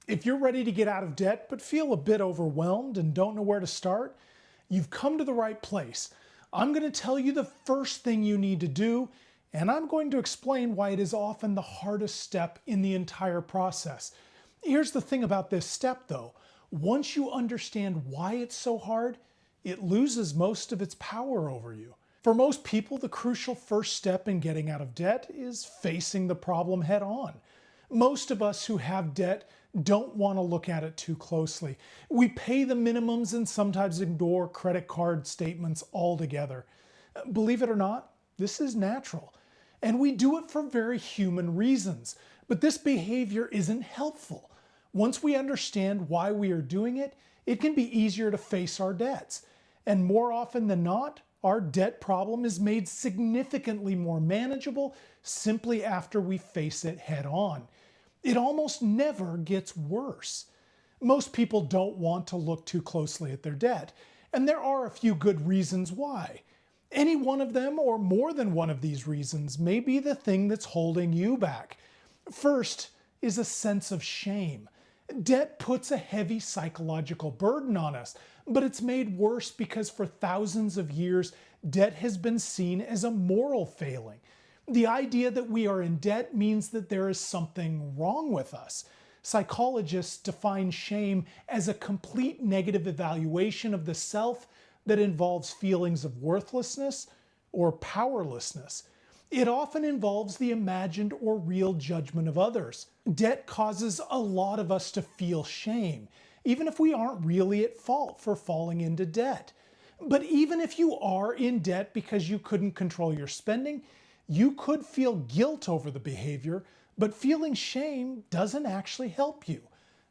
If you're ready to get out of debt but feel a bit overwhelmed and don't know where to start, you've come to the right place. I'm going to tell you the first thing you need to do, and I'm going to explain why it is often the hardest step in the entire process. Here's the thing about this step though. Once you understand why it's so hard, it loses most of its power over you. For most people, the crucial first step in getting out of debt is facing the problem head on. Most of us who have debt don't want to look at it too closely. We pay the minimums and sometimes ignore credit card statements altogether. Believe it or not, this is natural. And we do it for very human reasons. But this behavior isn't helpful. Once we understand why we are doing it, it can be easier to face our debts. And more often than not, our debt problem is made significantly more manageable simply after we face it head on. It almost never gets worse. Most people don't want to look too closely at their debt, and there are a few good reasons why. Any one of them, or more than one of these reasons, may be the thing that's holding you back. First is a sense of shame. Debt puts a heavy psychological burden on us, but it's made worse because for thousands of years, debt has been seen as a moral failing. The idea that we are in debt means that there is something wrong with us. Psychologists define shame as a complete negative evaluation of the self that involves feelings of worthlessness or powerlessness. It often involves the imagined or real judgment of others. Debt causes a lot of us to feel shame, even if we aren't really at fault for falling into debt. But even if you are in debt because you couldn't control your spending, you could feel guilt over the behavior, but feeling shame doesn't actually help you.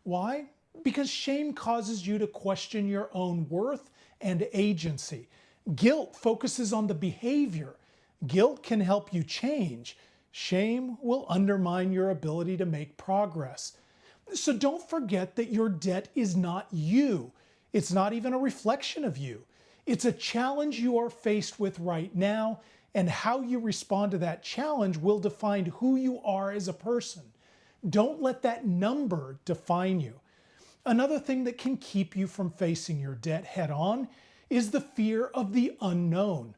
Why? Because shame causes you to question your own worth and agency. Guilt focuses on the behavior. Guilt can help you change. Shame will undermine your ability to make progress. So don't forget that your debt is not you. It's not even a reflection of you. It's a challenge you are faced with right now, and how you respond to that challenge will define who you are as a person. Don't let that number define you. Another thing that can keep you from facing your debt head on is the fear of the unknown.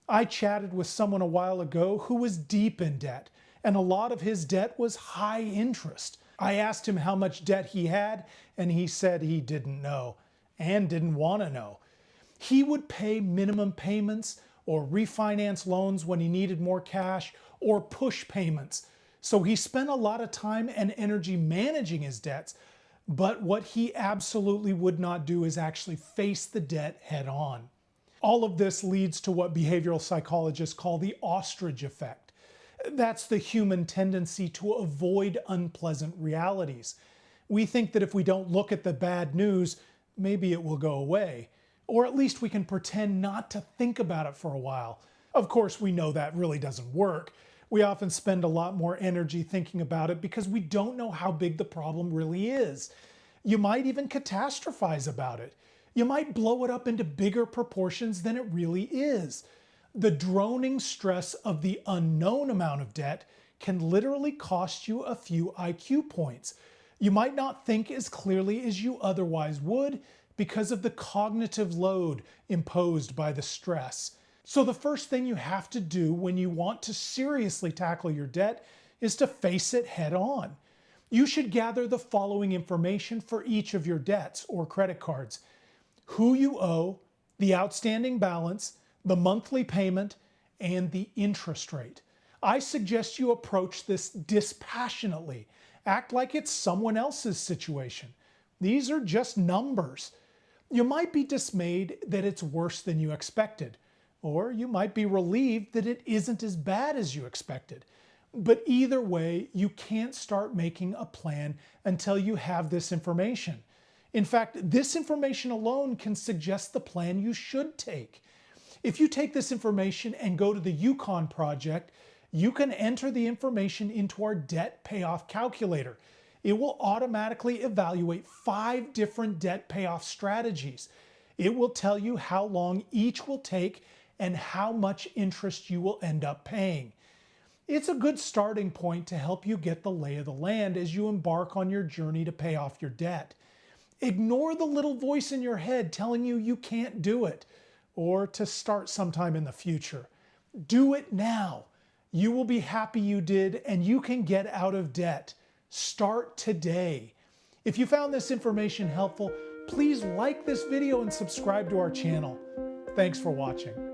I chatted with someone a while ago who was deep in debt, and a lot of his debt was high interest. I asked him how much debt he had, and he said he didn't know and didn't want to know. He would pay minimum payments or refinance loans when he needed more cash or push payments. So he spent a lot of time and energy managing his debts, but what he absolutely would not do is actually face the debt head on. All of this leads to what behavioral psychologists call the ostrich effect. That's the human tendency to avoid unpleasant realities. We think that if we don't look at the bad news, maybe it will go away. Or at least we can pretend not to think about it for a while. Of course, we know that really doesn't work. We often spend a lot more energy thinking about it because we don't know how big the problem really is. You might even catastrophize about it. You might blow it up into bigger proportions than it really is. The droning stress of the unknown amount of debt can literally cost you a few IQ points. You might not think as clearly as you otherwise would because of the cognitive load imposed by the stress. So the first thing you have to do when you want to seriously tackle your debt is to face it head on. You should gather the following information for each of your debts or credit cards: who you owe, the outstanding balance, the monthly payment, and the interest rate. I suggest you approach this dispassionately. Act like it's someone else's situation. These are just numbers. You might be dismayed that it's worse than you expected, or you might be relieved that it isn't as bad as you expected. But either way, you can't start making a plan until you have this information. In fact, this information alone can suggest the plan you should take. If you take this information and go to the Yukon project, you can enter the information into our debt payoff calculator. It will automatically evaluate 5 different debt payoff strategies. It will tell you how long each will take and how much interest you will end up paying. It's a good starting point to help you get the lay of the land as you embark on your journey to pay off your debt. Ignore the little voice in your head telling you you can't do it or to start sometime in the future. Do it now. You will be happy you did, and you can get out of debt. Start today. If you found this information helpful, please like this video and subscribe to our channel. Thanks for watching.